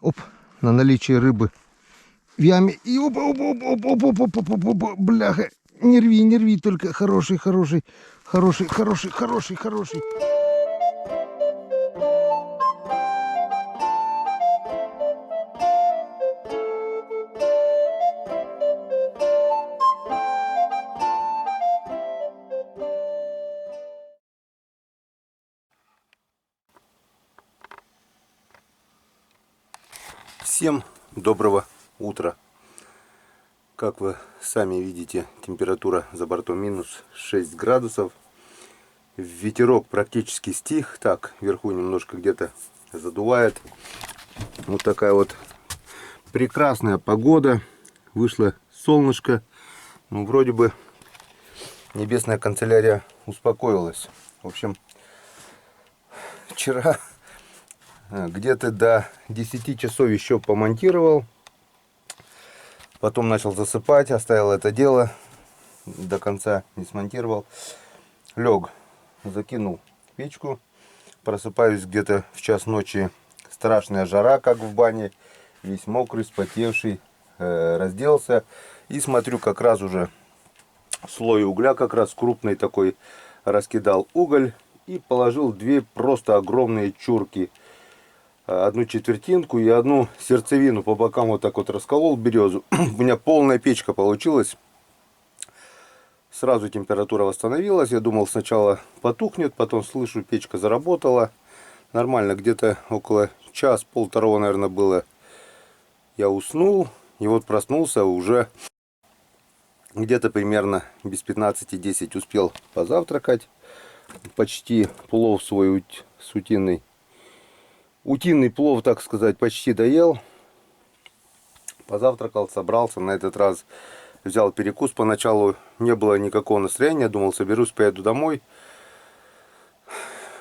Оп, на наличие рыбы в яме. И опа, опа, опа, опа, опа, опа, опа, опа, бляха. Не рви, не рви, только хороший, хороший, хороший, хороший, хороший, хороший. Всем доброго утра. Как вы сами видите, температура за бортом минус 6 градусов. Ветерок практически стих. Так, вверху немножко где-то задувает. Вот такая вот прекрасная погода. Вышло солнышко. Ну, вроде бы небесная канцелярия успокоилась. В общем, вчера где-то до 10 часов еще помонтировал. Потом начал засыпать, оставил это дело. До конца не смонтировал. Лег, закинул печку. Просыпаюсь где-то в час ночи. Страшная жара, как в бане. Весь мокрый, вспотевший. Разделся. И смотрю, как раз уже слой угля, как раз крупный такой, раскидал уголь. И положил две просто огромные чурки. Одну четвертинку и одну сердцевину по бокам вот так вот расколол березу. У меня полная печка получилась. Сразу температура восстановилась. Я думал, сначала потухнет, потом слышу, печка заработала. Нормально, где-то около час-полтора, наверное, было. Я уснул, и вот проснулся уже где-то примерно без 15-10 успел позавтракать. Почти плов свой с утиной. Утиный плов, так сказать, почти доел. Позавтракал, собрался. На этот раз взял перекус. Поначалу не было никакого настроения. Думал, соберусь, поеду домой.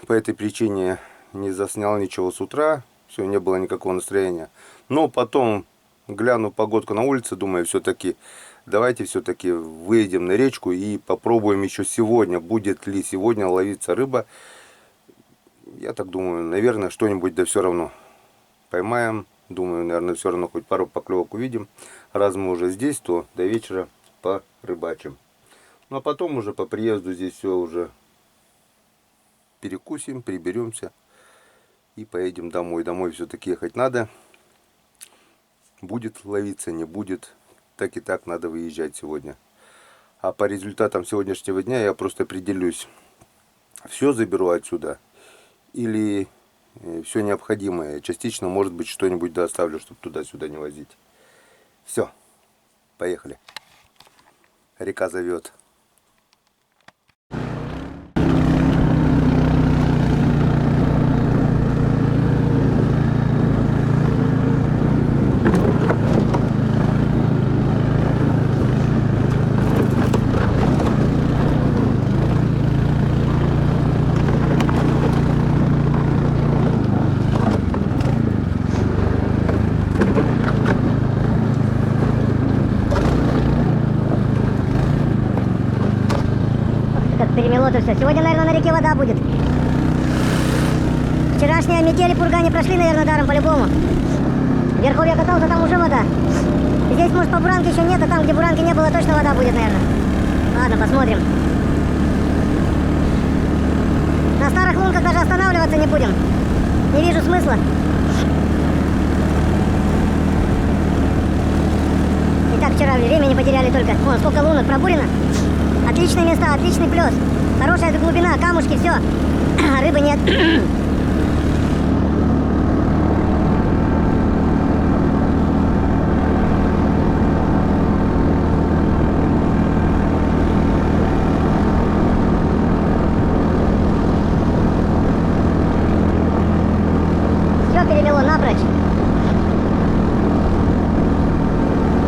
По этой причине не заснял ничего с утра. Все, не было никакого настроения. Но потом, гляну погодку на улице, думаю, все-таки давайте все-таки выйдем на речку и попробуем еще сегодня, будет ли сегодня ловиться рыба. Я так думаю, наверное, что-нибудь, да все равно поймаем. Думаю, наверное, все равно хоть пару поклевок увидим. Раз мы уже здесь, то до вечера порыбачим. Ну а потом уже по приезду здесь все уже перекусим, приберемся и поедем домой. Домой все-таки ехать надо. Будет ловиться, не будет. Так и так надо выезжать сегодня. А по результатам сегодняшнего дня я просто определюсь. Все заберу отсюда. Или все необходимое. Частично, может быть, что-нибудь доставлю, чтобы туда-сюда не возить. Все, поехали. Река зовет. Перемело-то все. Сегодня, наверное, на реке вода будет. Вчерашние метели, пургане прошли, наверное, даром по-любому. Вверху я катался, там уже вода. Здесь, может, по буранке еще нет, а там, где буранки не было, точно вода будет, наверное. Ладно, посмотрим. На старых лунках даже останавливаться не будем. Не вижу смысла. И так вчера времени потеряли только. Вон, сколько лунок пробурено. Отличные места, отличный плес. Хорошая глубина, камушки, все. Рыбы нет. Все перемело напрочь.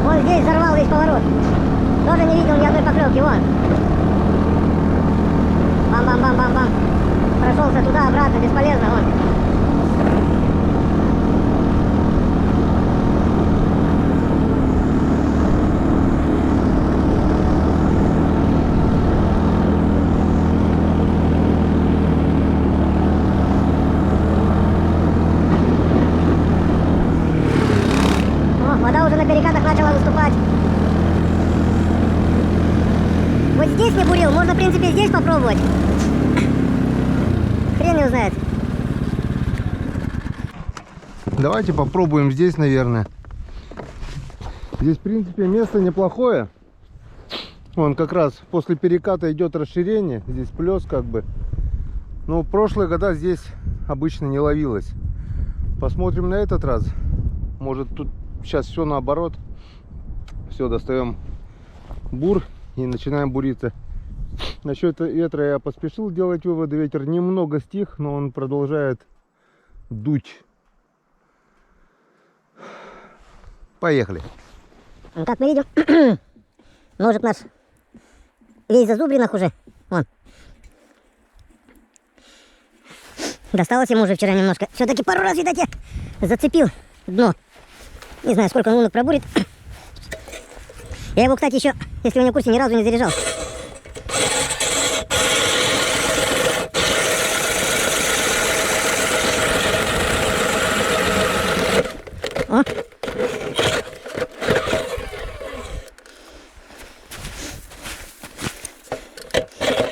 Вон здесь взорвал весь поворот. Тоже не видел ни одной поклевки, вон. Бам-бам-бам-бам-бам. Прошелся туда-обратно, бесполезно, вон. здесь не бурил, можно, в принципе, здесь попробовать. Хрен его знает. Давайте попробуем здесь, наверное. Здесь, в принципе, место неплохое. Вон как раз после переката идет расширение. Здесь плес как бы. Но в прошлые года здесь обычно не ловилось. Посмотрим на этот раз. Может, тут сейчас все наоборот. Все, достаем бур и начинаем буриться. Насчет ветра я поспешил делать выводы. Ветер немного стих, но он продолжает дуть. Поехали. Как мы видим, ножик наш весь в зазубринах уже. Вон. Досталось ему уже вчера немножко. Все-таки пару раз, видать, я зацепил дно. Не знаю, сколько он лунок пробурит. Я его, кстати, еще, если вы не в курсе, ни разу не заряжал. О!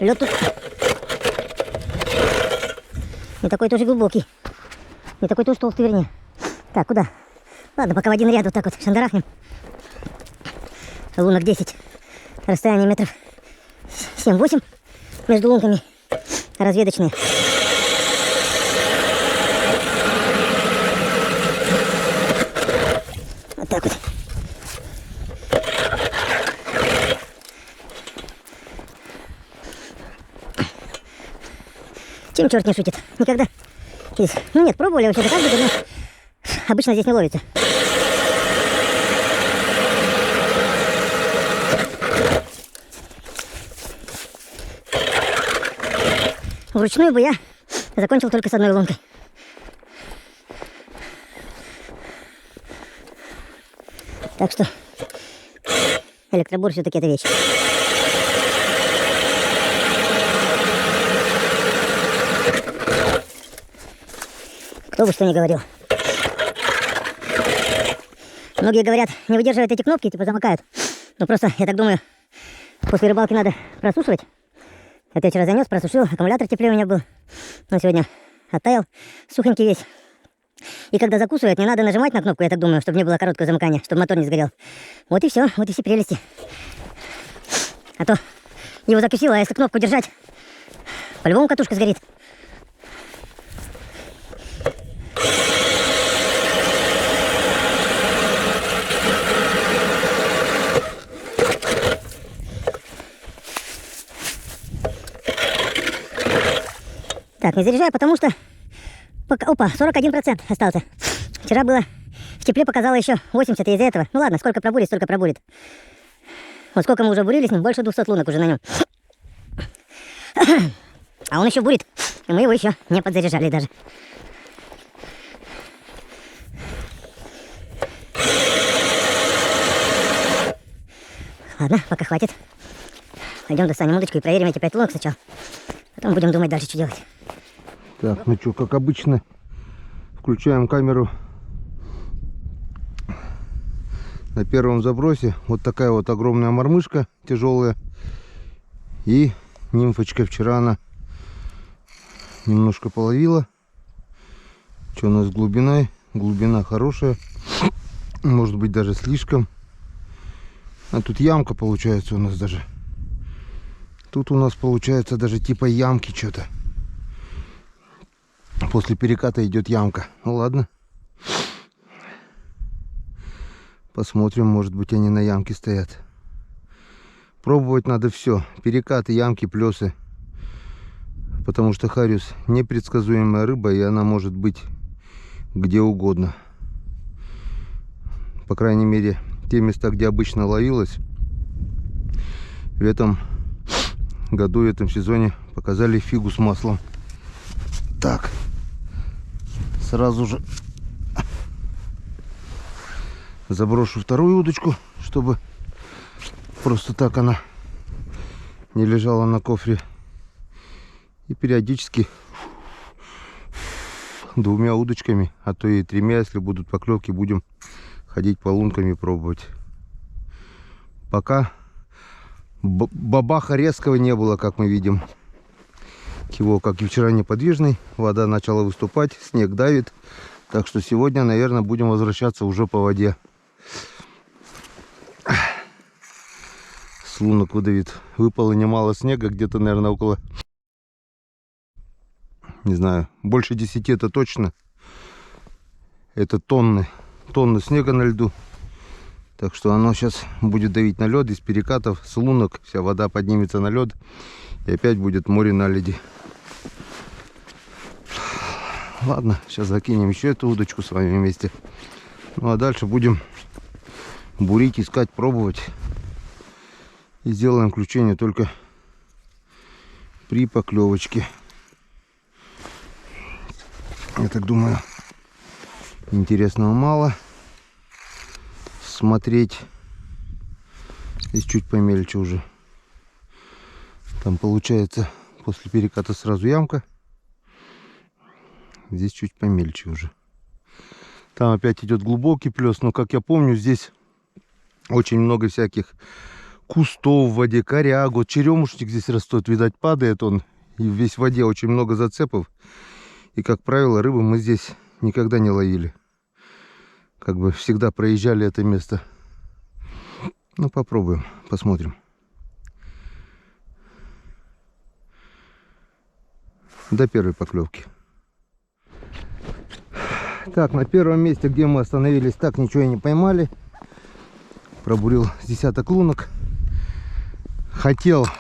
Лед тут не такой тоже глубокий. Не такой тоже толстый, вернее. Так, куда? Ладно, пока в один ряд вот так вот шандарахнем. Лунок 10. Расстояние метров 7-8 между лунками. Разведочные. Вот так вот. Чем черт не шутит? Никогда здесь. Ну нет, пробовали вообще-то каждый год, но обычно здесь не ловится. Вручную бы я закончил только с одной лункой. Так что электробур все-таки это вещь. Кто бы что ни говорил. Многие говорят, не выдерживают эти кнопки, типа замокают. Но просто, я так думаю, после рыбалки надо просушивать. Это я вчера занес, просушил, аккумулятор теплее у меня был. Но сегодня оттаял, сухонький весь. И когда закусывает, не надо нажимать на кнопку, я так думаю, чтобы не было короткого замыкания, чтобы мотор не сгорел. Вот и все, вот и все прелести. А то его закусило, а если кнопку держать, по-любому катушка сгорит. Так, не заряжаю, потому что... Опа, 41% остался. Вчера было... В тепле показало еще 80, и из-за этого... Ну ладно, сколько пробурит, столько пробурит. Вот сколько мы уже бурили с ним, больше 200 лунок уже на нем. А он еще бурит, и мы его еще не подзаряжали даже. Ладно, пока хватит. Пойдем достанем удочку и проверим эти 5 лунок сначала. Потом будем думать дальше, что делать. Так, ну что, как обычно, включаем камеру на первом забросе. Вот такая вот огромная мормышка, тяжелая. И нимфочка вчера она немножко половила. Что у нас с глубиной? Глубина хорошая. Может быть, даже слишком. А тут ямка получается у нас даже. Тут у нас получается даже типа ямки что-то. После переката идет ямка. Ну ладно. Посмотрим, может быть, они на ямке стоят. Пробовать надо все. Перекаты, ямки, плесы. Потому что хариус непредсказуемая рыба, и она может быть где угодно. По крайней мере, те места, где обычно ловилась, в этом году, в этом сезоне показали фигу с маслом. Так, сразу же заброшу вторую удочку, чтобы просто так она не лежала на кофре. И периодически двумя удочками, а то и тремя, если будут поклевки, будем ходить по лункам и пробовать. Пока бабаха резкого не было, как мы видим. Его, как и вчера, неподвижный. Вода начала выступать, снег давит. Так что сегодня, наверное, будем возвращаться уже по воде. С лунок выдавит. Выпало немало снега, где-то, наверное, около, не знаю, больше 10 это точно. Это тонны снега на льду. Так что оно сейчас будет давить на лед. Из перекатов, с лунок вся вода поднимется на лед. И опять будет море наледи. Ладно, сейчас закинем еще эту удочку с вами вместе. Ну а дальше будем бурить, искать, пробовать. И сделаем включение только при поклевочке. Я так думаю, интересного мало. Смотреть здесь чуть помельче уже. Там получается после переката сразу ямка. Здесь чуть помельче уже. Там опять идет глубокий плес. Но как я помню, здесь очень много всяких кустов в воде, корягу, черемушник здесь растет. Видать, падает он. И весь в воде очень много зацепов. И, как правило, рыбу мы здесь никогда не ловили. Как бы всегда проезжали это место. Ну, попробуем, посмотрим. До первой поклевки. Так, на первом месте, где мы остановились, так ничего и не поймали. Пробурил с десяток лунок.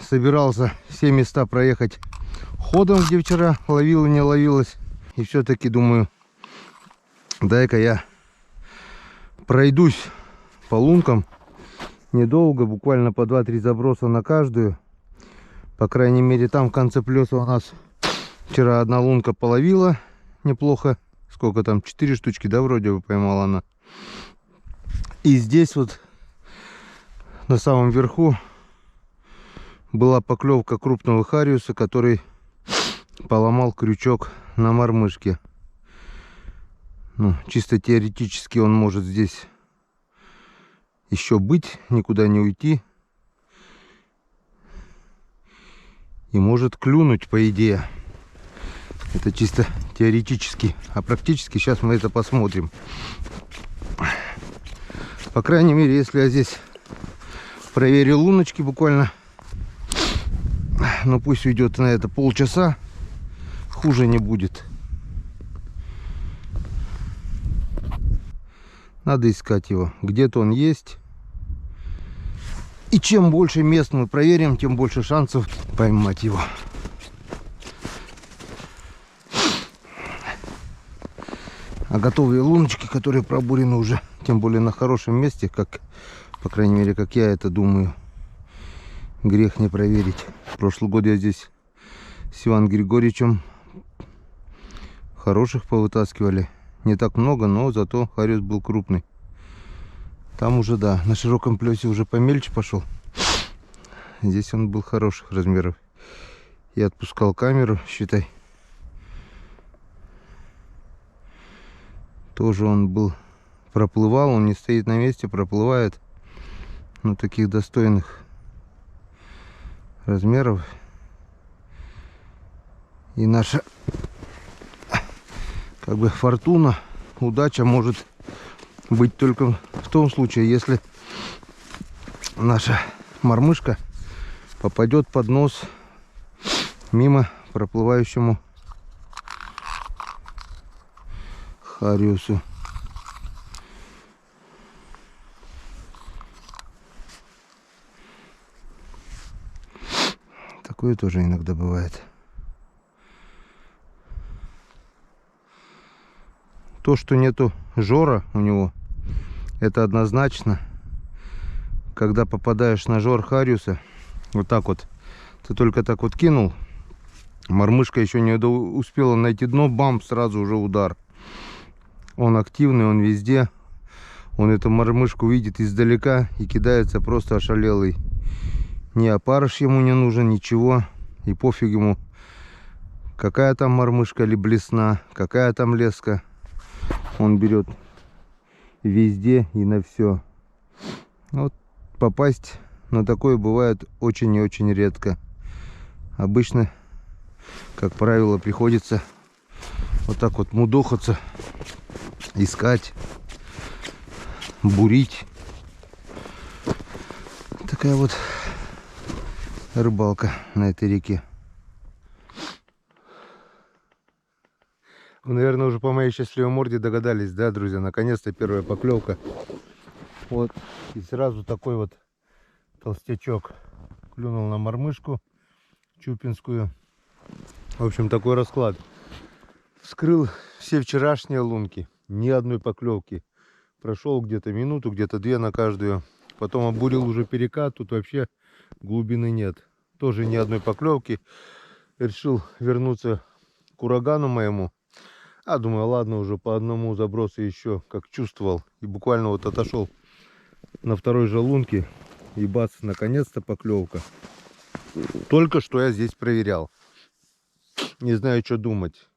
Собирался все места проехать ходом, где вчера ловил и не ловилось. И все-таки думаю, дай-ка я пройдусь по лункам. Недолго, буквально по 2-3 заброса на каждую. По крайней мере, там в конце плеса у нас вчера одна лунка половила неплохо. Сколько там? 4 штучки, да, вроде бы поймала она. И здесь вот на самом верху была поклевка крупного хариуса, который поломал крючок на мормышке. Ну, чисто теоретически он может здесь еще быть, никуда не уйти. И может клюнуть, по идее. Это чисто теоретически. А практически сейчас мы это посмотрим. По крайней мере, если я здесь проверю луночки буквально, ну пусть уйдет на это полчаса, хуже не будет. Надо искать его. Где-то он есть. И чем больше мест мы проверим, тем больше шансов поймать его. А готовые луночки, которые пробурены уже, тем более на хорошем месте, как, по крайней мере, как я это думаю, грех не проверить. Прошлый год я здесь с Иваном Григорьевичем хороших повытаскивали. Не так много, но зато хариус был крупный. Там уже, да, на широком плесе уже помельче пошел. Здесь он был хороших размеров. Я отпускал камеру, считай. Тоже он был, проплывал, он не стоит на месте, проплывает. Ну, таких достойных размеров. И наша, как бы, фортуна, удача может быть только в том случае, если наша мормышка попадет под нос мимо проплывающему хариусу. Такое тоже иногда бывает. То, что нету жора у него, это однозначно. Когда попадаешь на жор хариуса, вот так вот, ты только так вот кинул, мормышка еще не успела найти дно, бам, сразу уже удар. Он активный, он везде. Он эту мормышку видит издалека и кидается просто ошалелый. Ни опарыш ему не нужен, ничего. И пофиг ему, какая там мормышка или блесна, какая там леска. Он берет везде и на все. Вот попасть но такое бывает очень и очень редко. Обычно, как правило, приходится вот так вот мудохаться, искать, бурить. Такая вот рыбалка на этой реке. Вы, наверное, уже по моей счастливой морде догадались, да, друзья? Наконец-то первая поклевка. Вот. И сразу такой вот толстячок клюнул на мормышку чупинскую. В общем, такой расклад. Вскрыл все вчерашние лунки. Ни одной поклевки. Прошел где-то минуту, где-то 2 на каждую. Потом обурил уже перекат. Тут вообще глубины нет. Тоже ни одной поклевки. Решил вернуться к урагану моему. А думаю, ладно, уже по одному забросу еще как чувствовал. И буквально вот отошел на второй же лунке. И бац, наконец-то поклевка. Только что я здесь проверял. Не знаю, что думать.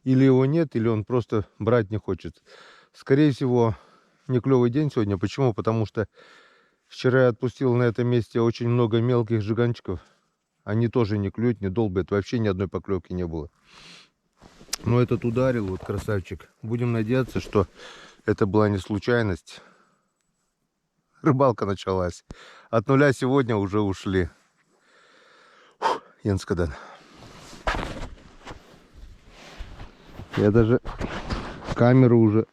Или его нет, или он просто брать не хочет. Скорее всего, не клевый день сегодня. Почему? Потому что вчера я отпустил на этом месте очень много мелких жиганчиков. Они тоже не клюют, не долбят. Вообще ни одной поклевки не было. Но этот ударил, вот красавчик. Будем надеяться, что это была не случайность. Рыбалка началась. От нуля сегодня уже ушли. Янскадан. Я даже камеру уже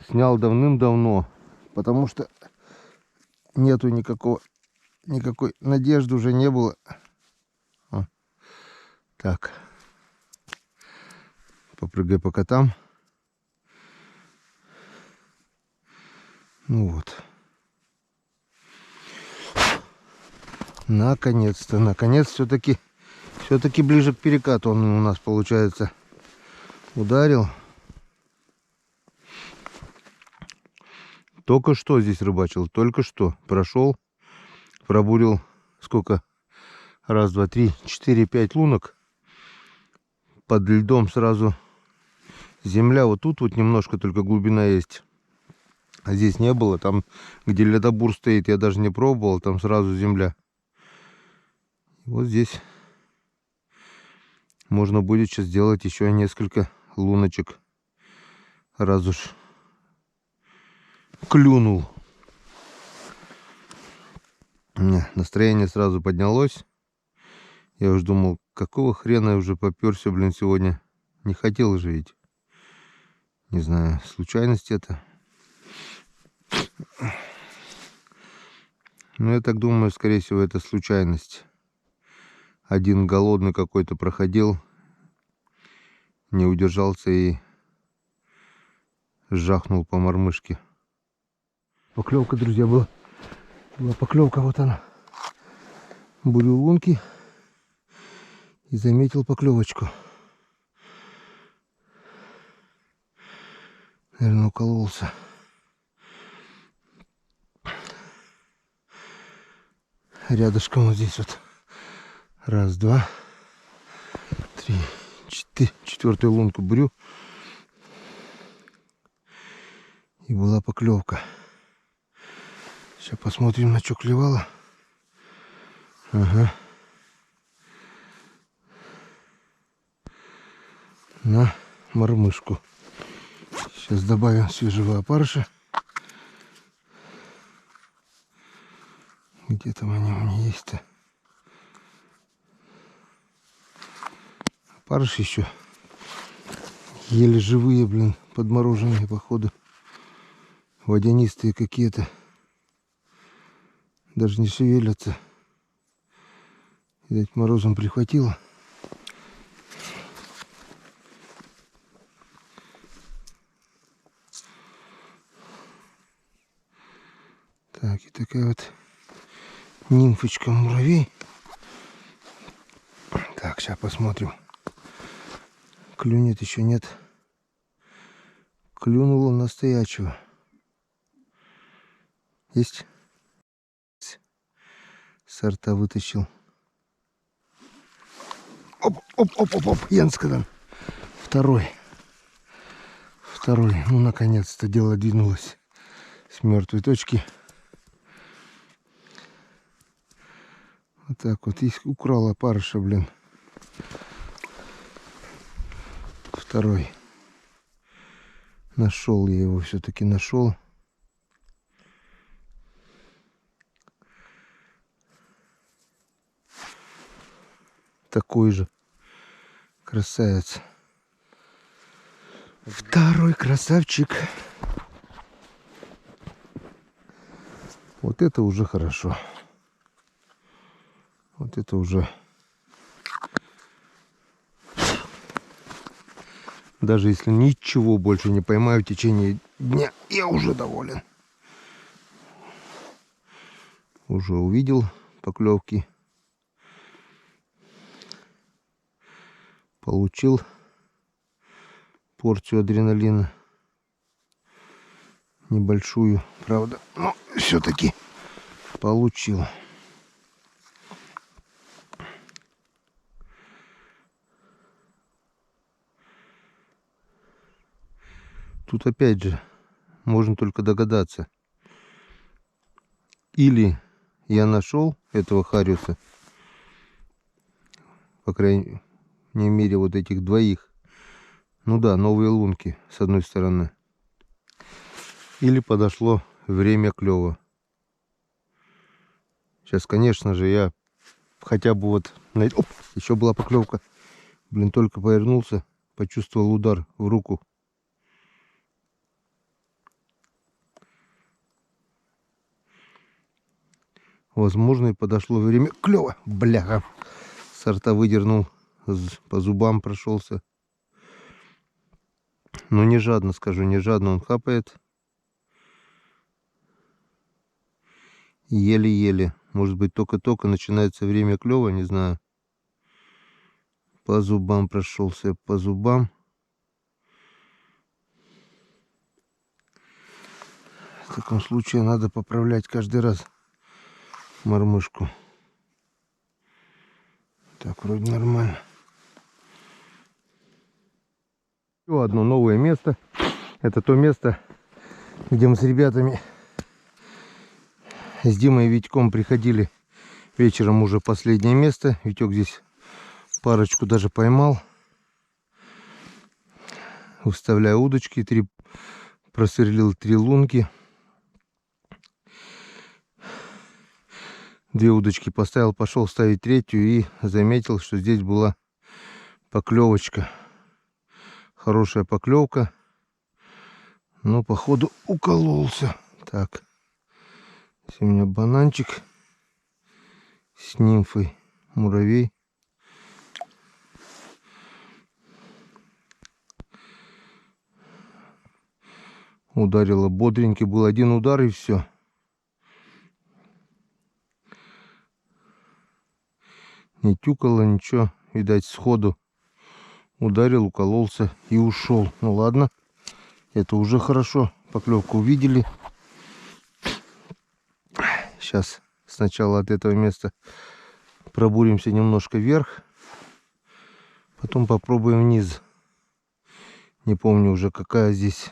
снял давным-давно, потому что нету никакой надежды уже не было. Так. Попрыгай по котам. Ну вот. Наконец-то, наконец, все-таки ближе к перекату он у нас получается ударил. Только что здесь рыбачил, только что прошел, пробурил сколько? Раз, два, три, 4, 5 лунок. Под льдом сразу земля. Вот тут вот немножко только глубина есть. А здесь не было. Там, где ледобур стоит, я даже не пробовал. Там сразу земля. Вот здесь можно будет сейчас сделать еще несколько луночек. Раз уж клюнул. Настроение сразу поднялось. Я уж думал, какого хрена я уже попёрся, блин, сегодня. Не хотел же ведь. Не знаю, случайность это. Но я так думаю, скорее всего, это случайность. Один голодный какой-то проходил, не удержался и жахнул по мормышке. Поклевка, друзья, была поклевка, вот она. Бурил лунки и заметил поклевочку. Наверное, укололся. Рядышком вот здесь вот. Раз, два, три, 4. 4-ю лунку бурю. И была поклевка. Сейчас посмотрим, на что клевало. Ага. На мормышку. Сейчас добавим свежего опарыша. Где там они у меня есть-то? Опарыш еще. Еле живые, блин, подмороженные, походу. Водянистые какие-то. Даже не шевелятся. Видать, морозом прихватило. Так, и такая вот нимфочка муравей. Так, сейчас посмотрим. Клюнет, еще нет. Клюнуло настоящего. Есть? Сорта вытащил. Оп, Янскадан. Второй. Ну, наконец-то дело двинулось с мертвой точки. Вот так вот. И украл опарыша, блин. Второй. Нашел я его, все-таки нашел. Такой же красавец. Второй красавчик. Вот это уже хорошо. Вот это уже. Даже если ничего больше не поймаю в течение дня, я уже доволен. Уже увидел поклевки. Получил порцию адреналина. Небольшую, правда, но все-таки получил. Тут опять же можно только догадаться. Или я нашел этого хариуса, по крайней мере вот этих двоих. Ну да, новые лунки с одной стороны. Или подошло время клёва. Сейчас, конечно же, я хотя бы вот... Оп, еще была поклевка. Блин, только повернулся, почувствовал удар в руку. Возможно, и подошло время клёва. Бляха. Сорта выдернул, по зубам прошелся. Но не жадно, скажу, не жадно он хапает. Еле-еле. Может быть, только-только начинается время клёва, не знаю. По зубам прошелся, по зубам. В таком случае надо поправлять каждый раз мормышку. Так, вроде нормально. Еще одно новое место. Это то место, где мы с ребятами, с Димой и Витьком приходили вечером уже последнее место. Витек здесь парочку даже поймал. Выставляя удочки, просверлил 3 лунки. 2 удочки поставил, пошел ставить 3-ю и заметил, что здесь была поклевочка. Хорошая поклевка. Но походу укололся. Так. Здесь у меня бананчик с нимфой, муравей. Ударила бодренький. Был один удар и все. Не тюкало, ничего. Видать, сходу ударил, укололся и ушел. Ну ладно. Это уже хорошо. Поклевку увидели. Сейчас сначала от этого места пробуримся немножко вверх. Потом попробуем вниз. Не помню уже, какое здесь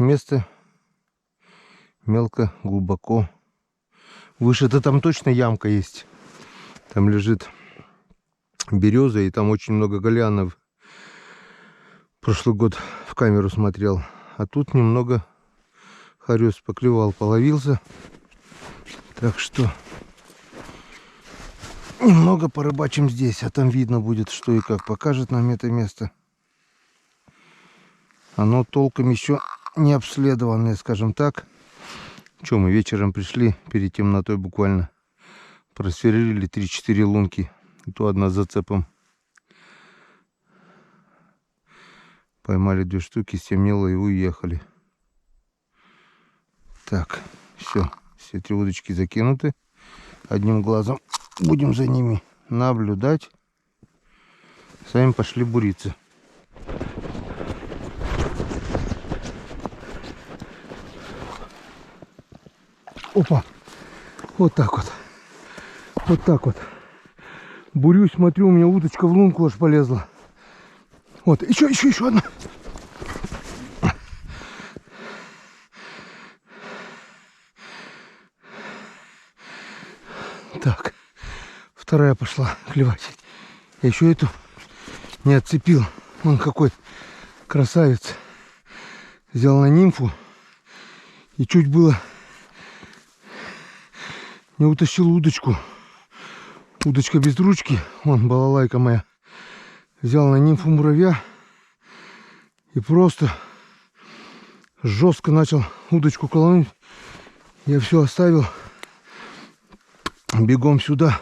место. Мелко, глубоко. Выше-то там точно ямка есть. Там лежит береза, и там очень много голианов. Прошлый год в камеру смотрел. А тут немного хариус поклевал, половился. Так что немного порыбачим здесь, а там видно будет, что и как покажет нам это место. Оно толком еще не обследованное, скажем так. Че, мы вечером пришли, перед темнотой буквально просверлили 3-4 лунки. И то одна с зацепом. Поймали 2 штуки, стемнело и уехали. Так, все 3 удочки закинуты. Одним глазом будем за ними наблюдать. Сами пошли буриться. Опа! Вот так вот. Вот так вот. Бурюсь, смотрю, у меня удочка в лунку аж полезла. Вот, еще одна. Так, вторая пошла клевать. Я еще эту не отцепил. Он какой красавец. Взял на нимфу и чуть было не утащил удочку. Удочка без ручки. Вон балалайка моя. Взял на нимфу муравья и просто жестко начал удочку колонить. Я все оставил. Бегом сюда.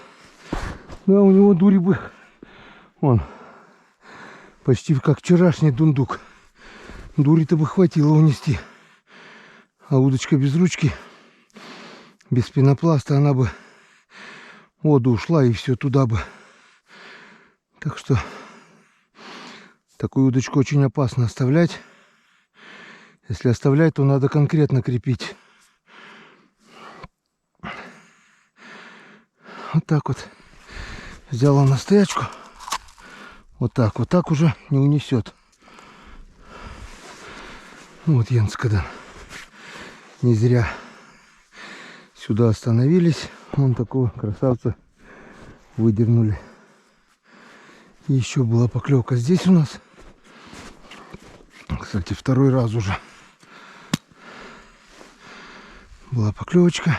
Да, у него дури бы. Вон. Почти как вчерашний дундук. Дури-то бы хватило унести. А удочка без ручки, без пенопласта, она бы в воду ушла и все туда бы. Так что такую удочку очень опасно оставлять. Если оставлять, то надо конкретно крепить. Вот так вот. Взял он на стоячку. Вот так уже не унесет. Вот Янскадан. Не зря сюда остановились. Вон такого красавца выдернули. И еще была поклевка здесь у нас. Кстати, второй раз уже была поклевочка.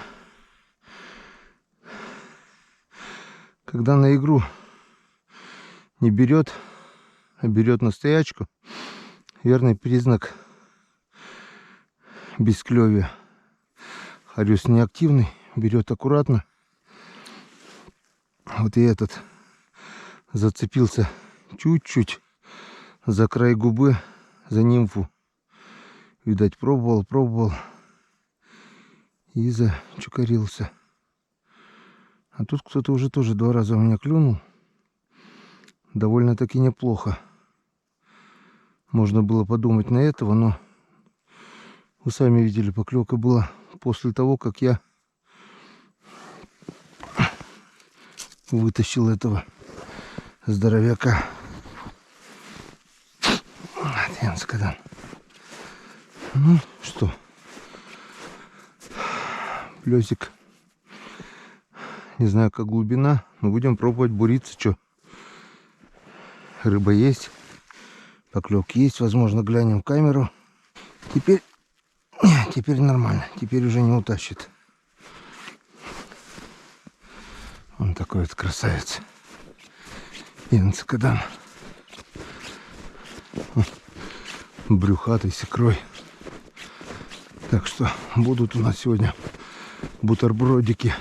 Когда на игру не берет, а берет на стоячку, верный признак бесклевия. Хариус неактивный, берет аккуратно. Вот и этот зацепился чуть-чуть за край губы, за нимфу. Видать, пробовал и зачукарился. А тут кто-то уже тоже 2 раза у меня клюнул. Довольно-таки неплохо. Можно было подумать на этого, но вы сами видели, поклевка была после того, как я вытащил этого здоровяка. Ну что, плесик. Не знаю, как глубина, но будем пробовать буриться. Что? Рыба есть, поклевки есть. Возможно, глянем в камеру. Теперь нормально. Теперь уже не утащит. Он такой вот красавец. Янскадан. Брюхатый, с икрой. Так что будут у нас сегодня бутербродики.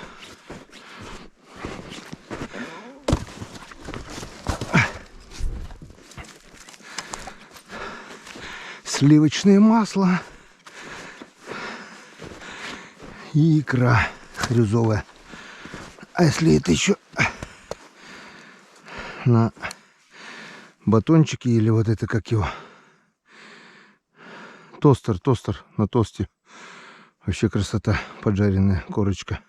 Сливочное масло и икра хрюзовая. А если это еще на батончике или вот это как его, тостер на тосте, вообще красота, поджаренная корочка.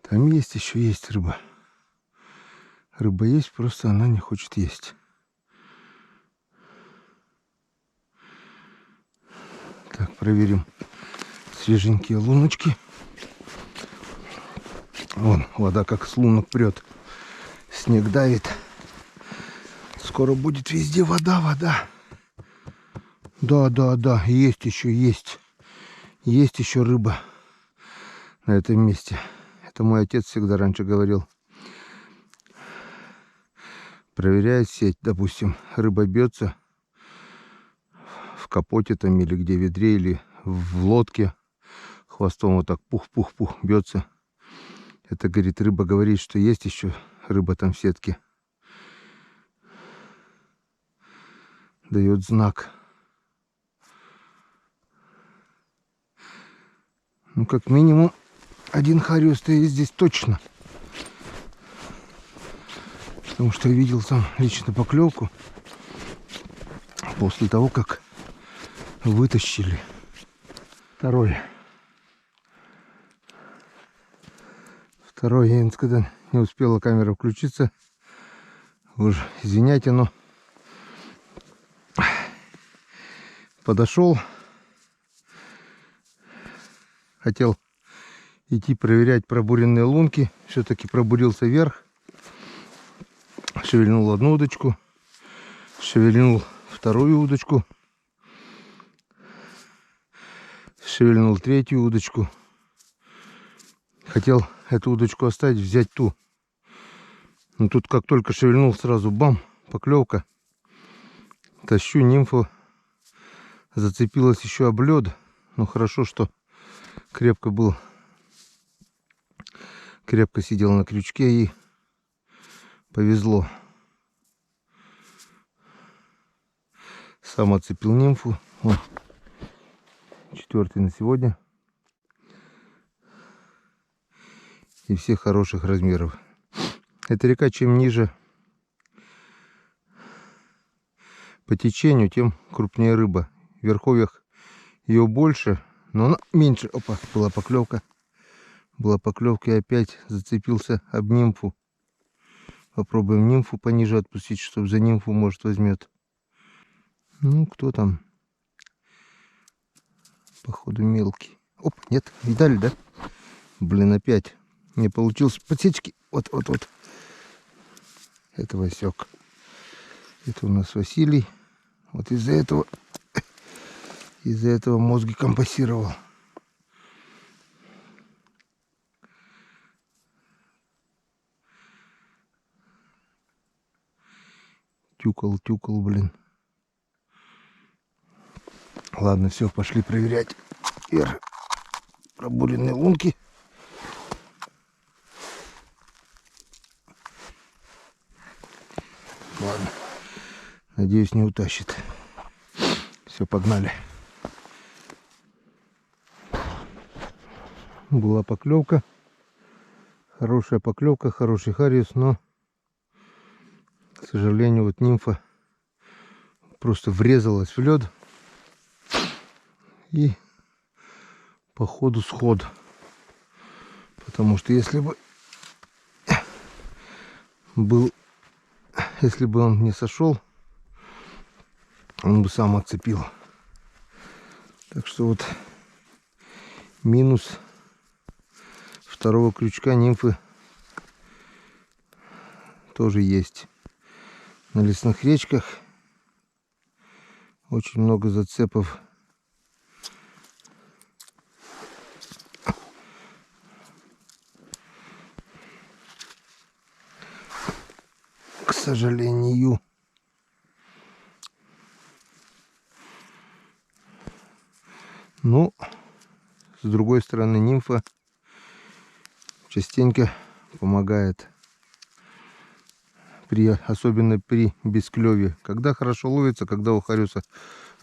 Там есть еще рыба. Рыба есть, просто она не хочет есть. Так, проверим свеженькие луночки. Вон, вода как с лунок прет. Снег давит. Скоро будет везде вода. Да, есть еще. Есть еще рыба на этом месте. Это мой отец всегда раньше говорил. Проверяет сеть, допустим, рыба бьется в капоте там или где в ведре, или в лодке, хвостом вот так пух-пух-пух бьется. Это, говорит, рыба говорит, что есть еще рыба там в сетке. Дает знак. Ну, как минимум, один хариус стоит здесь точно. Потому что я видел сам лично поклевку после того, как вытащили. Второй я иногда не успела камера включиться. Уж извиняйте, но хотел идти проверять пробуренные лунки. Все-таки пробурился вверх. Шевельнул одну удочку. Шевельнул вторую удочку. Шевельнул третью удочку. Хотел эту удочку оставить, взять ту. Но тут как только шевельнул, сразу бам, поклевка. Тащу нимфу. Зацепилась еще об лед. Но хорошо, что крепко сидел на крючке и повезло. Сам отцепил нимфу. Вот. 4-й на сегодня. И всех хороших размеров. Эта река чем ниже по течению, тем крупнее рыба. В верховьях ее больше, но она меньше. Опа, была поклевка. Была поклевка и опять зацепился об нимфу. Попробуем нимфу пониже отпустить, чтобы за нимфу, может, возьмет. Ну, кто там? Походу мелкий. Оп, нет, видали, да? Блин, опять не получилось подсечки. Вот. Это Васек. Это у нас Василий. Вот из-за этого мозги компасировал. Тюкал, блин. Ладно, все, пошли проверять пробуренные лунки. Ладно, надеюсь, не утащит. Все, погнали. Была поклевка. Хорошая поклевка, хороший хариус, но, к сожалению, вот нимфа просто врезалась в лед. И походу сход. Потому что если бы он не сошел, он бы сам отцепил. Так что вот минус второго крючка нимфы тоже есть. На лесных речках очень много зацепов. К сожалению. Ну, с другой стороны, нимфа частенько помогает, особенно при бесклеве. Когда хорошо ловится, когда у хариуса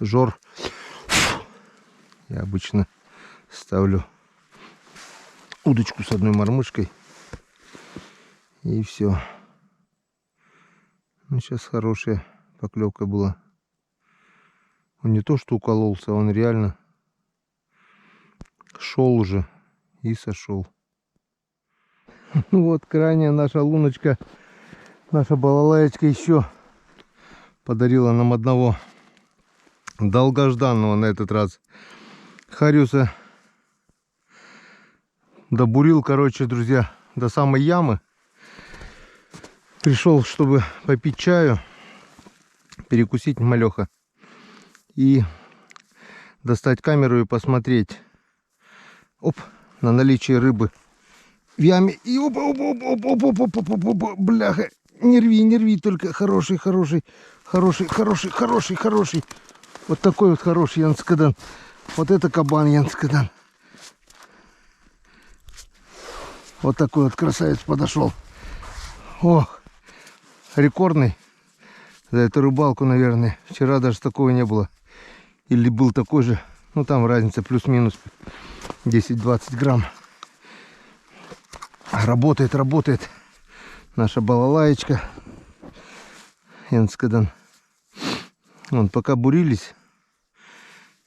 жор, я обычно ставлю удочку с одной мормышкой. И все. Ну, сейчас хорошая поклевка была. Он не то что укололся, он реально шел уже и сошел. Ну вот, крайняя наша луночка, наша балалаечка еще подарила нам одного долгожданного на этот раз хариуса. Добурил, короче, друзья, до самой ямы. Пришел, чтобы попить чаю, перекусить малеха и достать камеру и посмотреть, оп, на наличие рыбы в яме. И опа, бляха, не рви, только хороший. Вот такой вот хороший янскадан. Вот это кабан янскадан. Вот такой вот красавец подошел. Ох, рекордный за эту рыбалку, наверное. Вчера даже такого не было. Или был такой же. Ну, там разница плюс-минус 10-20 грамм. Работает наша балалаечка. Янскадан. Вон, пока бурились,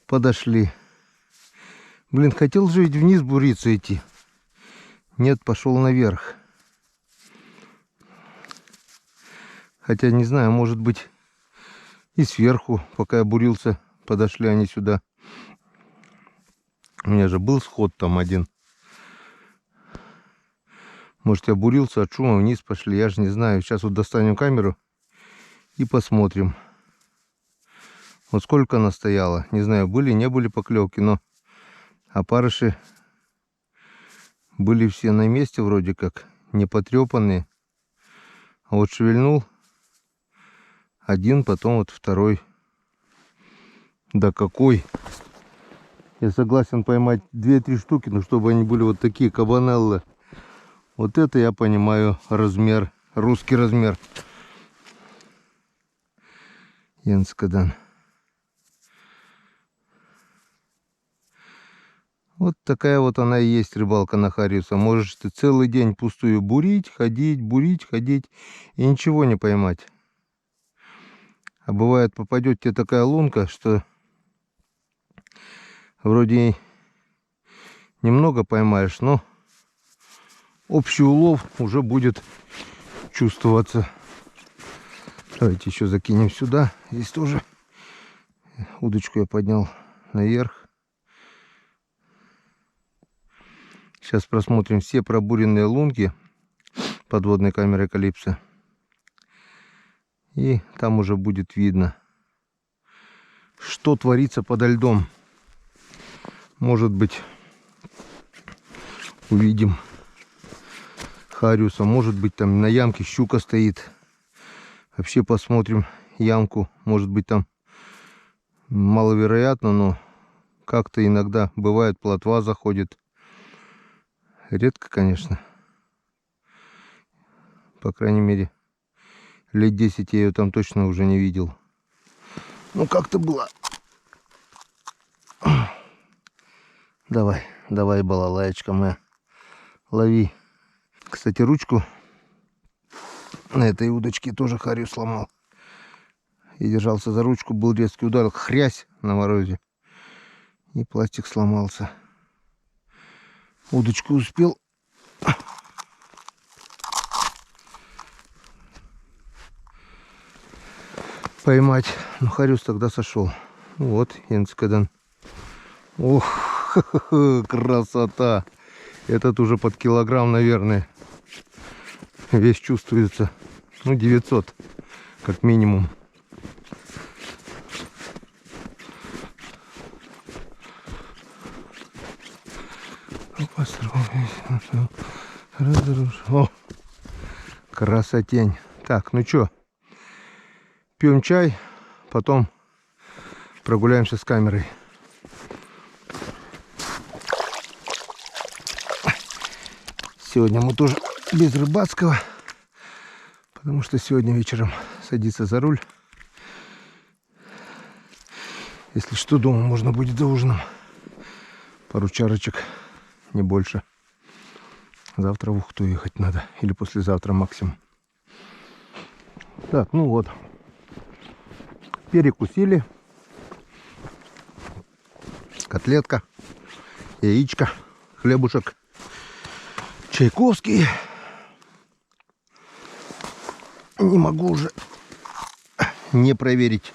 подошли. Блин, хотел же ведь вниз буриться идти. Нет, пошел наверх. Хотя, не знаю, может быть, и сверху, пока я бурился, подошли они сюда. У меня же был сход там один. Может, я бурился от шума, вниз пошли. Я же не знаю. Сейчас вот достанем камеру и посмотрим. Вот сколько она стояла. Не знаю, были, не были поклевки, но опарыши были все на месте вроде как. Не потрепанные. А вот шевельнул один, потом вот второй. Да какой! Я согласен поймать 2-3 штуки, но чтобы они были вот такие кабанеллы. Вот это я понимаю размер, русский размер. Янскадан. Вот такая вот она и есть рыбалка на хариуса. Можешь ты целый день пустую бурить, ходить, и ничего не поймать. А бывает, попадет тебе такая лунка, что вроде немного поймаешь, но общий улов уже будет чувствоваться. Давайте еще закинем сюда. Здесь тоже удочку я поднял наверх. Сейчас просмотрим все пробуренные лунки подводной камерой Калипсо. И там уже будет видно, что творится подо льдом. Может быть, увидим хариуса. Может быть, там на ямке щука стоит. Вообще посмотрим ямку. Может быть, там маловероятно, но как-то иногда бывает, плотва заходит. Редко, конечно. По крайней мере, лет 10 я ее там точно уже не видел. Ну, как-то было. Давай, балалаечка моя. Лови. Кстати, ручку на этой удочке тоже хариус сломал. И держался за ручку, был резкий удар. Хрясь на морозе. И пластик сломался. Удочку успел поймать. Но хариус тогда сошел. Вот, Янскадан. Ох, красота. Этот уже под килограмм, наверное. Весь чувствуется. Ну, 900, как минимум. О, красотень. Так, ну что, пьем чай, потом прогуляемся с камерой. Сегодня мы тоже без рыбацкого, потому что сегодня вечером садиться за руль. Если что, дома можно будет за ужином. Пару чарочек, не больше. Завтра в Ухту ехать надо. Или послезавтра максимум. Так, ну вот. Перекусили. Котлетка. Яичко. Хлебушек. Чайковский. Не могу уже не проверить.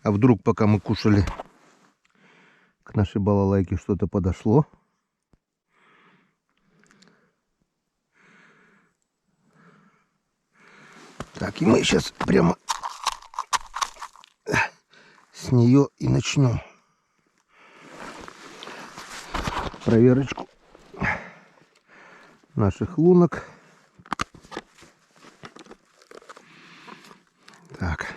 А вдруг, пока мы кушали, к нашей балалайке что-то подошло. Так, и мы сейчас прямо с нее и начнем проверочку наших лунок. Так.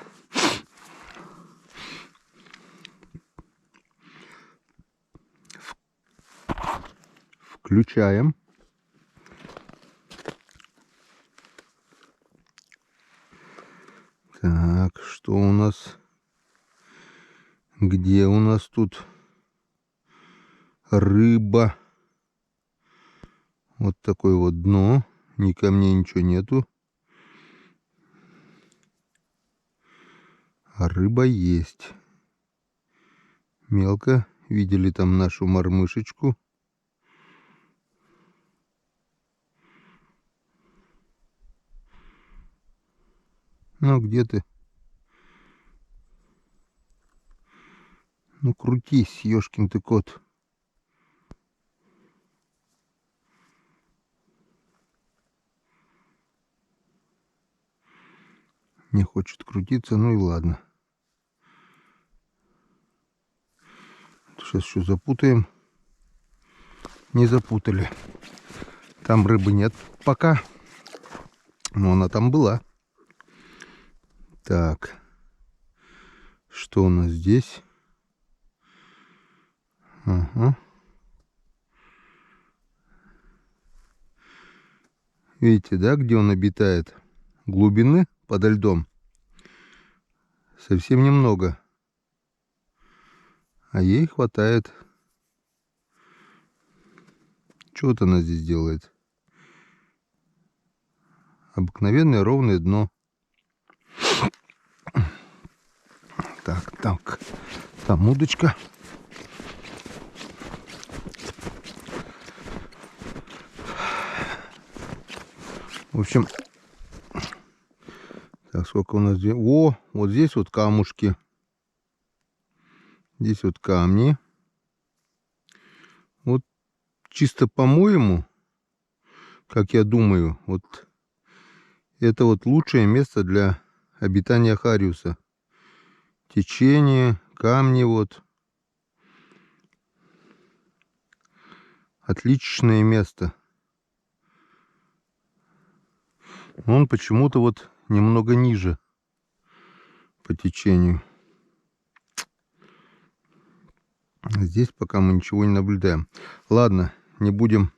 Включаем. Так, что у нас? Где у нас тут рыба? Вот такое вот дно. Ни камней, ничего нету. А рыба есть. Мелко. Видели там нашу мормышечку. Ну, где ты? Ну, крутись, ёшкин ты кот. Не хочет крутиться, ну и ладно. Сейчас еще запутаем. Не запутали. Там рыбы нет пока. Но она там была. Так. Что у нас здесь? Ага. Видите, да, где он обитает? Глубины подо льдом совсем немного. А ей хватает. Что вот она здесь делает? Обыкновенное ровное дно. Так, там удочка. В общем, так, сколько у нас здесь? О, вот здесь вот камушки. Здесь вот камни. Вот чисто по-моему, как я думаю, вот это вот лучшее место для обитания хариуса. Течение, камни вот. Отличное место. Но он почему-то вот немного ниже по течению. Здесь пока мы ничего не наблюдаем. Ладно, не будем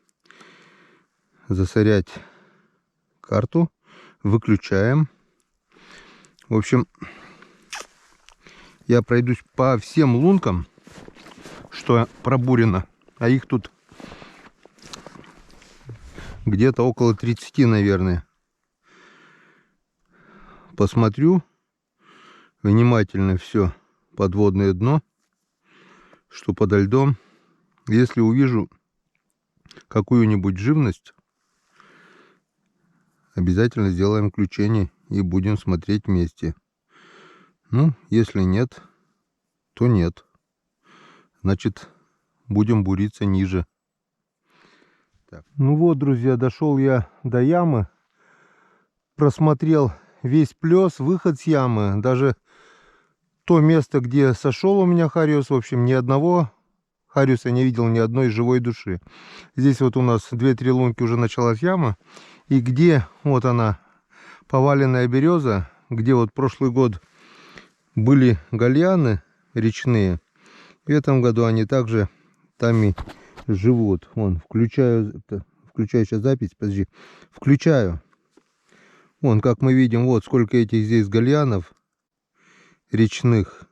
засорять карту. Выключаем. В общем, я пройдусь по всем лункам, что пробурено. А их тут где-то около 30, наверное. Посмотрю внимательно все подводное дно, что подо льдом. Если увижу какую-нибудь живность, обязательно сделаем включение и будем смотреть вместе. Ну, если нет, то нет. Значит, будем буриться ниже. Так. Ну вот, друзья, дошел я до ямы. Просмотрел весь плес, выход с ямы. Даже то место, где сошел у меня хариус. В общем, ни одного хариуса не видел, ни одной живой души. Здесь вот у нас 2-3 лунки уже началась яма. И где вот она, поваленная береза, где вот прошлый год были гальяны речные, в этом году они также там и живут. Вон, включаю сейчас запись, подожди, включаю. Вон, как мы видим, вот сколько этих здесь гальянов речных.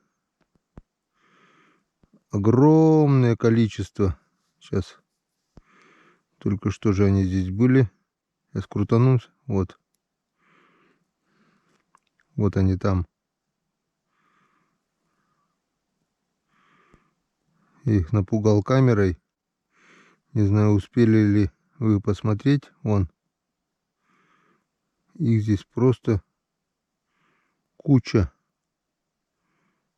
Огромное количество. Сейчас. Только что же они здесь были. Сейчас крутанусь. Вот. Вот они там. Я их напугал камерой. Не знаю, успели ли вы посмотреть. Вон. Их здесь просто куча.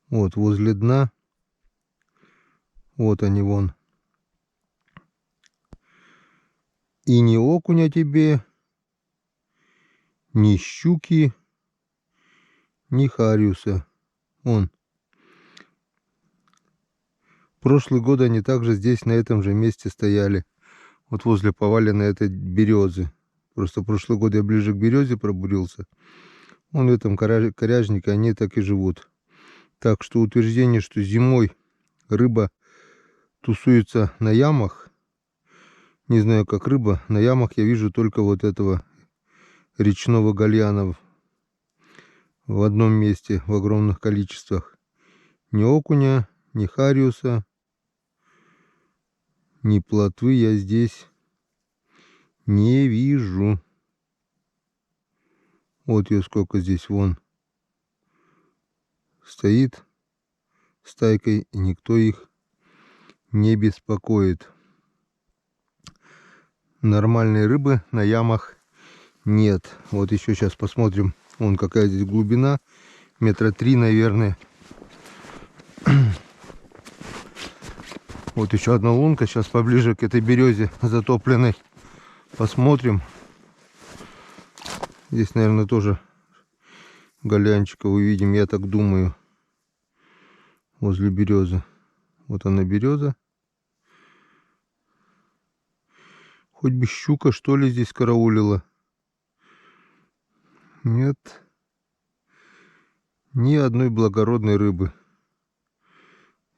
Вот, возле дна. Вот они, вон. И ни окуня тебе, ни щуки, ни хариуса. Вон. Прошлый год они также здесь, на этом же месте стояли. Вот возле поваленной этой березы. Просто прошлый год я ближе к березе пробурился. Вон в этом коряжнике они так и живут. Так что утверждение, что зимой рыба тусуется на ямах. Не знаю, как рыба. На ямах я вижу только вот этого речного гальяна в одном месте в огромных количествах. Ни окуня, ни хариуса, ни плотвы я здесь не вижу. Вот ее сколько здесь, вон. Стоит стайкой, и никто их не беспокоит. Нормальной рыбы на ямах нет. Вот еще сейчас посмотрим, вон какая здесь глубина. 3 метра, наверное. Вот еще одна лунка. Сейчас поближе к этой березе затопленной. Посмотрим. Здесь, наверное, тоже голянчика увидим, я так думаю, возле березы. Вот она береза. Хоть бы щука, что ли, здесь караулила. Нет. Ни одной благородной рыбы.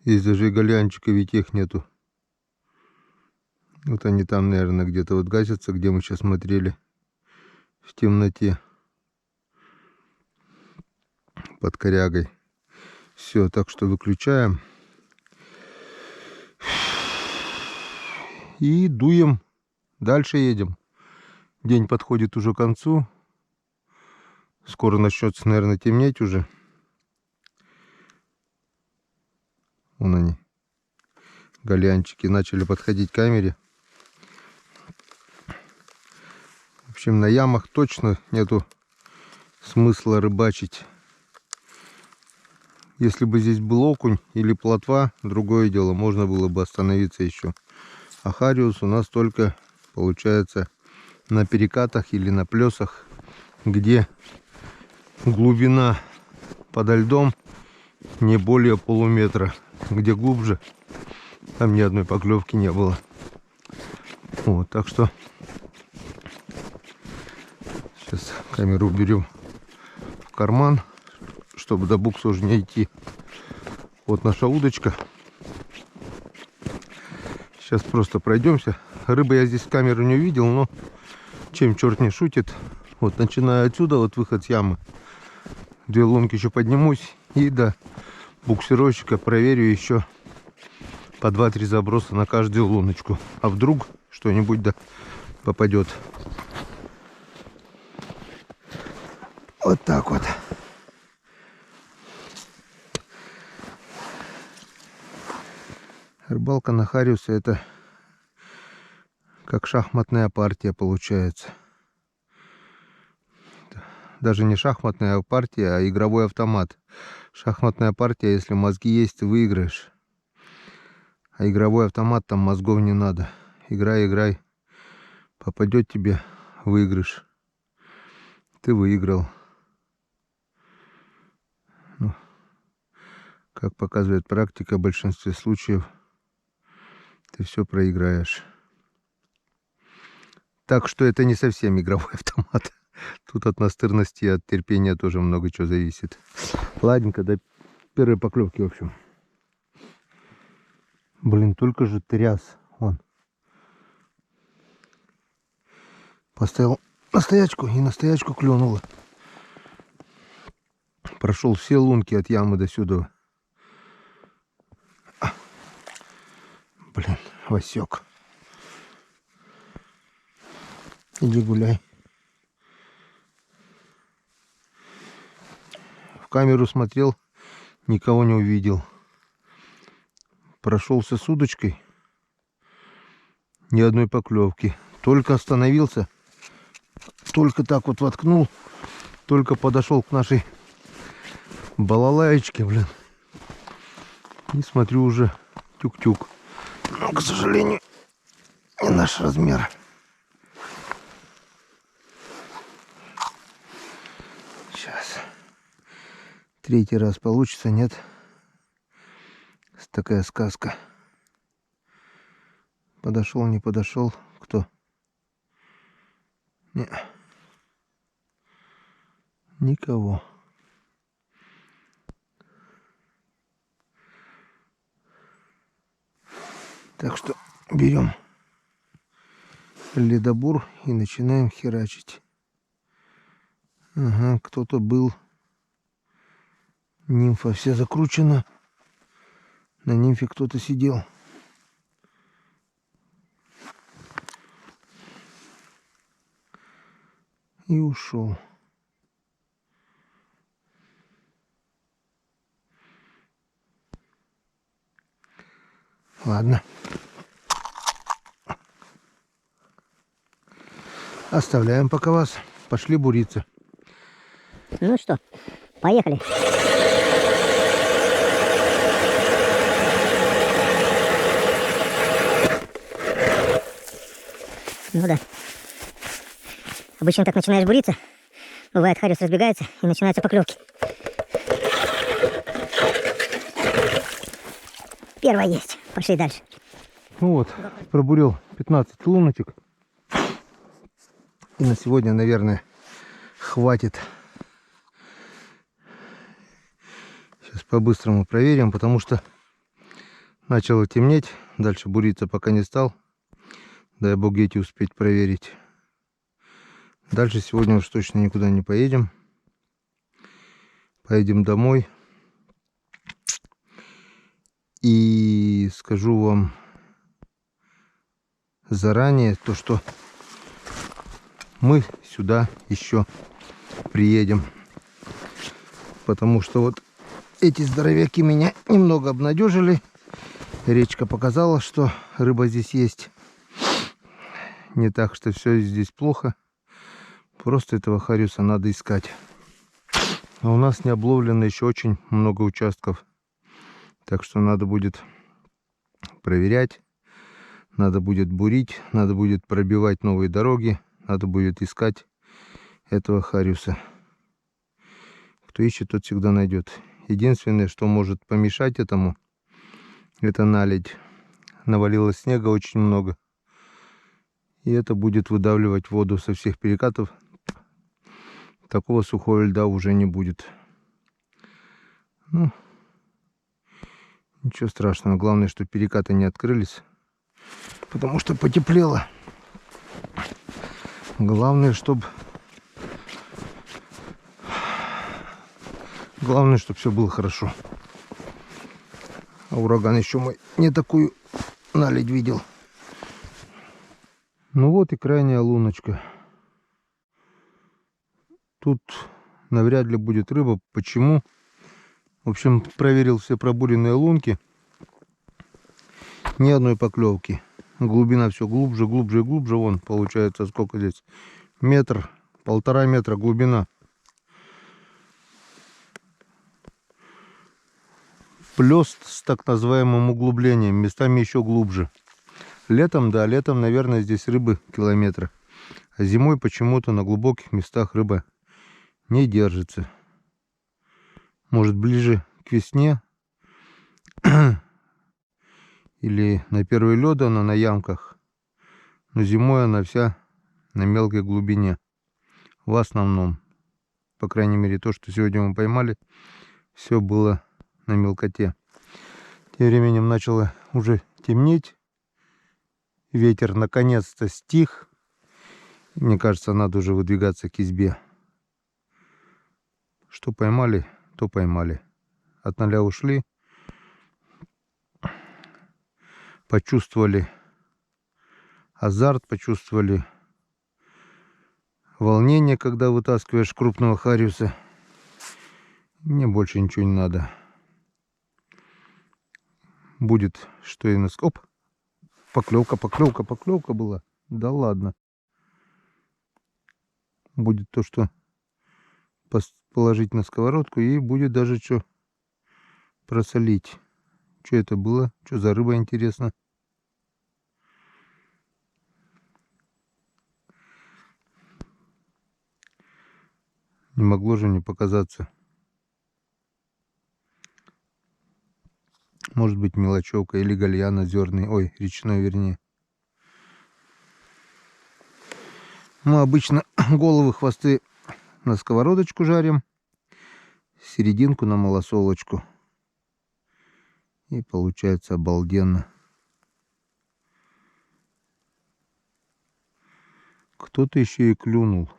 Здесь даже и голянчика, ведь их нету. Вот они там, наверное, где-то вот гасятся, где мы сейчас смотрели. В темноте. Под корягой. Все, так что выключаем. И дуем. Дальше едем. День подходит уже к концу. Скоро начнется, наверное, темнеть уже. Вон они. Голянчики начали подходить к камере. В общем, на ямах точно нету смысла рыбачить. Если бы здесь был окунь или плотва, другое дело, можно было бы остановиться еще. А хариус у нас только получается на перекатах или на плесах, где глубина подо льдом не более полуметра. Где глубже, там ни одной поклевки не было. Вот, так что сейчас камеру уберем в карман, чтобы до букса уже не идти. Вот наша удочка. Сейчас просто пройдемся. Рыбы я здесь камеру не увидел, но чем черт не шутит. Вот начиная отсюда, вот выход с ямы. 2 лунки еще поднимусь и до буксировщика проверю еще по 2-3 заброса на каждую луночку. А вдруг что-нибудь да попадет. Вот так вот. Рыбалка на хариусе — это как шахматная партия получается. Даже не шахматная партия, а игровой автомат. Шахматная партия, если мозги есть, ты выиграешь. А игровой автомат, там мозгов не надо. Играй, играй. Попадет тебе выигрыш. Ты выиграл. Ну, как показывает практика, в большинстве случаев ты все проиграешь. Так что это не совсем игровой автомат. Тут от настырности и от терпения тоже много чего зависит. Ладненько, до первой поклевки, в общем. Блин, только же тряс. Вон. Поставил на стоячку, и на стоячку клюнуло. Прошел все лунки от ямы до сюда. Блин, Васек. Иди гуляй. В камеру смотрел, никого не увидел. Прошелся с удочкой, ни одной поклевки. Только остановился, только так вот воткнул, только подошел к нашей балалаечке, блин. И смотрю, уже тюк-тюк. Но, к сожалению, не наш размер. Сейчас. 3-й раз получится, нет? Такая сказка. Подошел, не подошел. Кто? Не. Никого. Так что берем ледобур и начинаем херачить. Ага, кто-то был. Нимфа вся закручена. На нимфе кто-то сидел. И ушел. Ладно. Оставляем пока вас. Пошли буриться. Ну что, поехали. Ну да. Обычно как начинаешь буриться, Бывает, хариус разбегается и начинаются поклевки. Первая есть. Пошли дальше. Ну вот, пробурил 15 луночек. И на сегодня, наверное, хватит. Сейчас по-быстрому проверим, потому что начало темнеть. Дальше буриться пока не стал. Дай бог эти успеть проверить. Дальше сегодня уж точно никуда не поедем. Поедем домой. И скажу вам заранее то, что мы сюда еще приедем. Потому что вот эти здоровяки меня немного обнадежили. Речка показала, что рыба здесь есть. Не так, что все здесь плохо. Просто этого хариуса надо искать. А у нас не обловлено еще очень много участков. Так что надо будет проверять. Надо будет бурить. Надо будет пробивать новые дороги. Надо будет искать этого хариуса. Кто ищет, тот всегда найдет. Единственное, что может помешать этому, это наледь. Навалилось снега очень много. И это будет выдавливать воду со всех перекатов. Такого сухого льда уже не будет. Ну, ничего страшного. Главное, что перекаты не открылись. Потому что потеплело. Главное, чтобы все было хорошо. А ураган еще мой не такую наледь видел. Ну вот и крайняя луночка. Тут навряд ли будет рыба. Почему? В общем, проверил все пробуренные лунки. Ни одной поклевки. Глубина все глубже, глубже и глубже. Вон, получается, сколько здесь? Метр, 1,5 метра глубина. Плест с так называемым углублением. Местами еще глубже. Летом, да, летом, наверное, здесь рыбы километра. А зимой почему-то на глубоких местах рыба не держится. Может, ближе к весне или на первый лед она на ямках. Но зимой она вся на мелкой глубине. В основном. По крайней мере, то, что сегодня мы поймали, все было на мелкоте. Тем временем начало уже темнеть. Ветер наконец-то стих. Мне кажется, надо уже выдвигаться к избе. Что поймали, то поймали. От 0 ушли. Почувствовали азарт, почувствовали волнение, когда вытаскиваешь крупного хариуса. Мне больше ничего не надо. Будет что и на скоп. Поклевка была. Да ладно. Будет то, что положить на сковородку, и будет даже что просолить. Что это было? Что за рыба, интересно? Не могло же не показаться. Может быть, мелочевка или гальян озерный. Ой, речной, вернее. Мы обычно головы, хвосты на сковородочку жарим. Серединку на малосолочку. И получается обалденно. Кто-то еще и клюнул.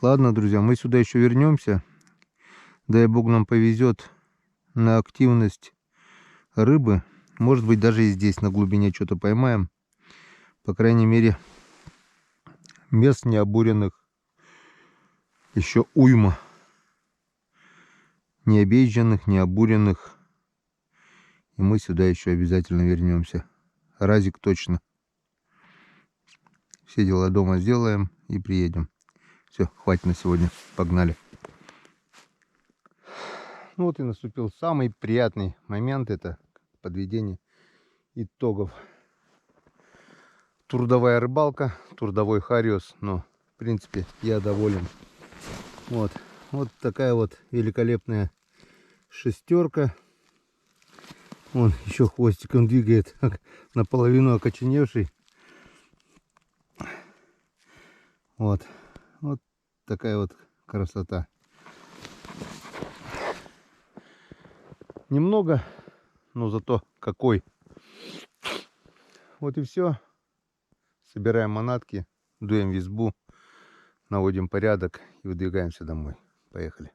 Ладно, друзья, мы сюда еще вернемся. Дай бог нам повезет на активность рыбы. Может быть, даже и здесь на глубине что-то поймаем. По крайней мере, мест необуренных еще уйма. Необъезженных, необуренных. И мы сюда еще обязательно вернемся. Разик точно. Все дела дома сделаем и приедем. Все, хватит на сегодня. Погнали. Ну вот и наступил самый приятный момент. Это подведение итогов. Трудовая рыбалка, трудовой хариус. Но, в принципе, я доволен. Вот. Вот такая вот великолепная шестерка. Вон еще хвостиком двигает, наполовину окоченевший. Вот. Вот такая вот красота. Немного, но зато какой. Вот и все. Собираем манатки, дуем в избу, наводим порядок и выдвигаемся домой. Поехали.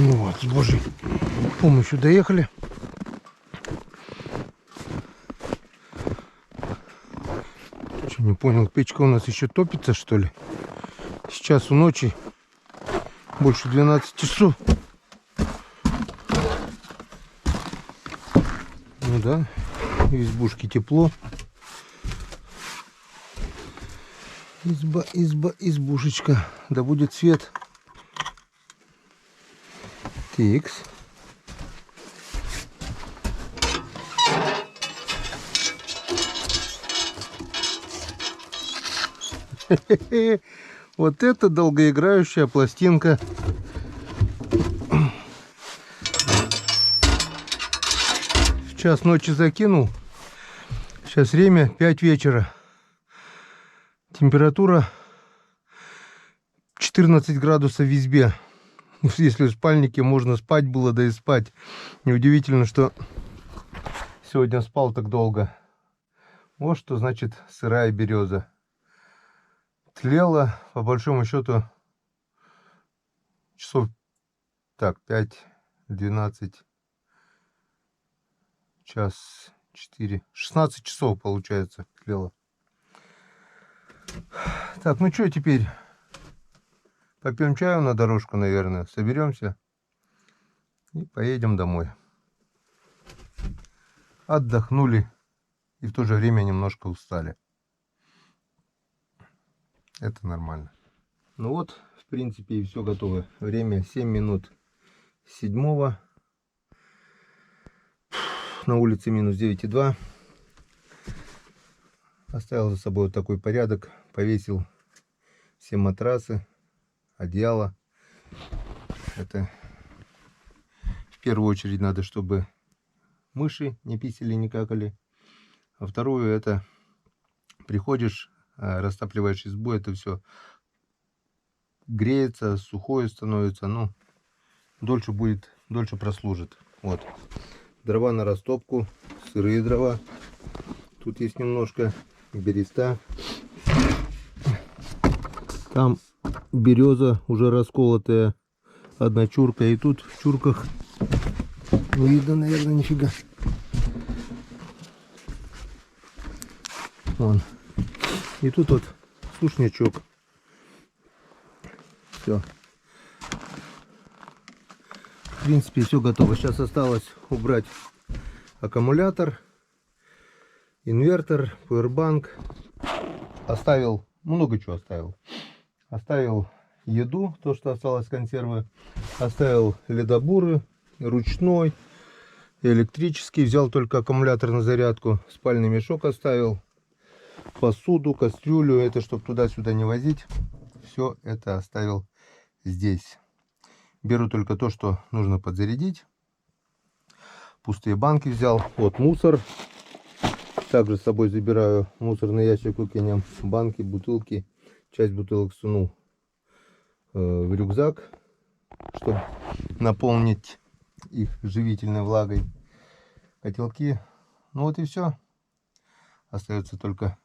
Ну вот, с Божьей помощью доехали. Что, не понял, печка у нас еще топится, что ли? Сейчас у ночи больше 12 часов. Ну да, в избушке тепло. Избушечка. Да будет свет. Тикс. Вот это долгоиграющая пластинка. В час ночи закинул. Сейчас время 5 вечера. Температура 14 градусов в избе. Если в спальнике можно спать было, да и спать. Неудивительно, что сегодня спал так долго. Вот что значит сырая береза. Тлела, по большому счету, часов так, 5, 12, час, 4, 16 часов получается тлела. Так, ну что теперь? Попьем чаю на дорожку, наверное, соберемся и поедем домой. Отдохнули и в то же время немножко устали. Это нормально. Ну вот, в принципе, и все готово. Время 7 минут 7. На улице минус 9,2. Оставил за собой вот такой порядок. Повесил все матрасы, одеяло. Это в первую очередь надо, чтобы мыши не писали, не какали. А вторую, это приходишь, растапливаешь избу, это все греется, сухое становится, ну, дольше прослужит. Вот. Дрова на растопку, сырые дрова. Тут есть немножко береста. Там береза уже расколотая, одна чурка. И тут в чурках не видно, наверное, нифига. Вон. И тут вот сушнячок. Все. В принципе, все готово. Сейчас осталось убрать аккумулятор, инвертор, пауэрбанк. Оставил, много чего оставил. Оставил еду, то, что осталось, консервы. Оставил ледобуры, ручной, электрический. Взял только аккумулятор на зарядку. Спальный мешок оставил. Посуду, кастрюлю. Это, чтобы туда-сюда не возить. Все это оставил здесь. Беру только то, что нужно подзарядить. Пустые банки взял. Вот мусор. Также с собой забираю мусорный ящик, выкинем банки, бутылки. Часть бутылок сунул в рюкзак, чтобы наполнить их живительной влагой. Котелки. Ну вот и все. Остается только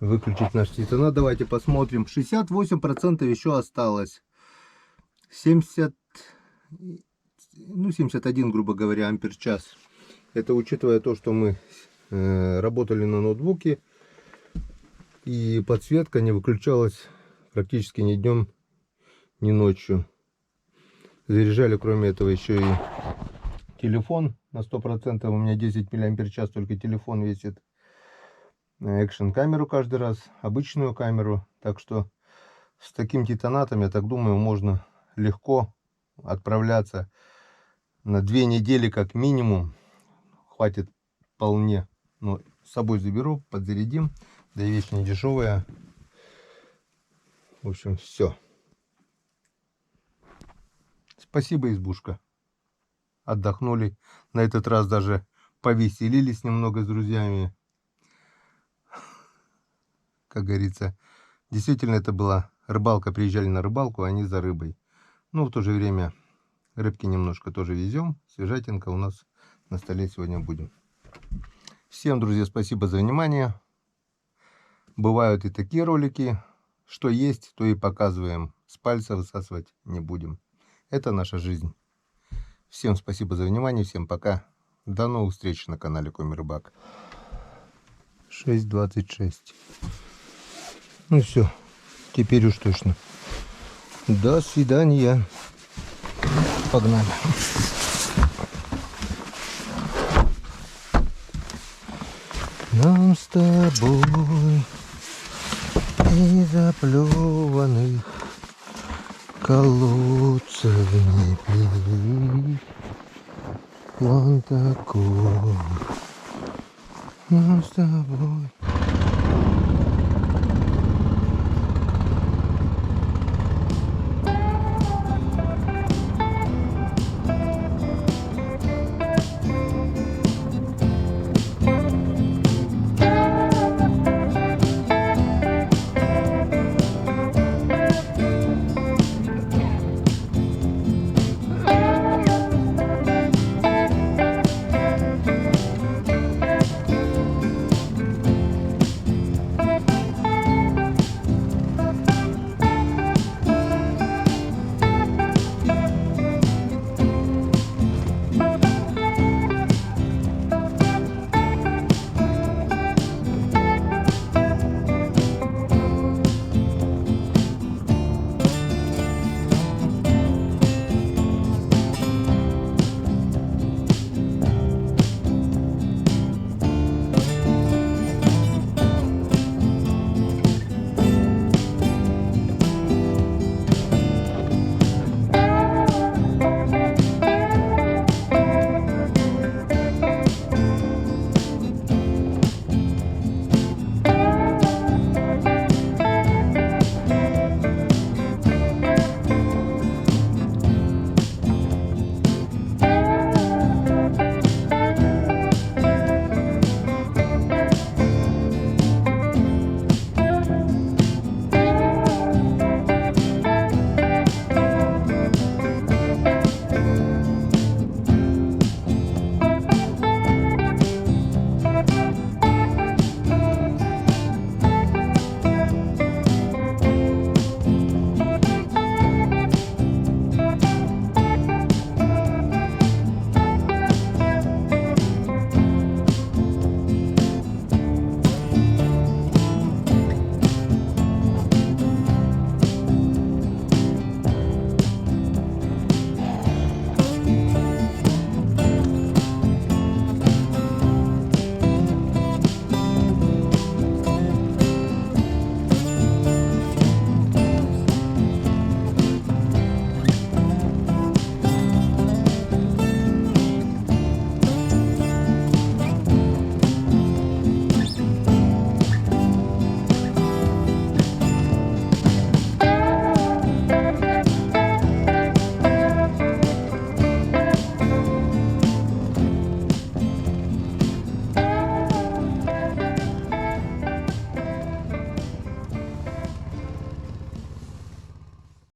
выключить наш титанат. Давайте посмотрим. 68% еще осталось. 71, грубо говоря, ампер-час. Это учитывая то, что мы работали на ноутбуке. И подсветка не выключалась практически ни днем, ни ночью. Заряжали, кроме этого, еще и телефон на 100%. У меня 10 мАч только телефон весит. Экшн камеру каждый раз, обычную камеру. Так что с таким титанатом, я так думаю, можно легко отправляться на 2 недели как минимум. Хватит вполне. Но с собой заберу, подзарядим. Да и вещь не дешевая. В общем, все. Спасибо, избушка. Отдохнули. На этот раз даже повеселились немного с друзьями. Как говорится, действительно это была рыбалка. Приезжали на рыбалку, а они за рыбой. Ну, в то же время рыбки немножко тоже везем. Свежатинка у нас на столе сегодня будем. Всем, друзья, спасибо за внимание. Бывают и такие ролики. Что есть, то и показываем. С пальца высасывать не будем. Это наша жизнь. Всем спасибо за внимание. Всем пока. До новых встреч на канале Коми Рыбак. 6:26. Ну все. Теперь уж точно. До свидания. Погнали. Нам с тобой и заплеванных колодцев не пить. План такой. Нам с тобой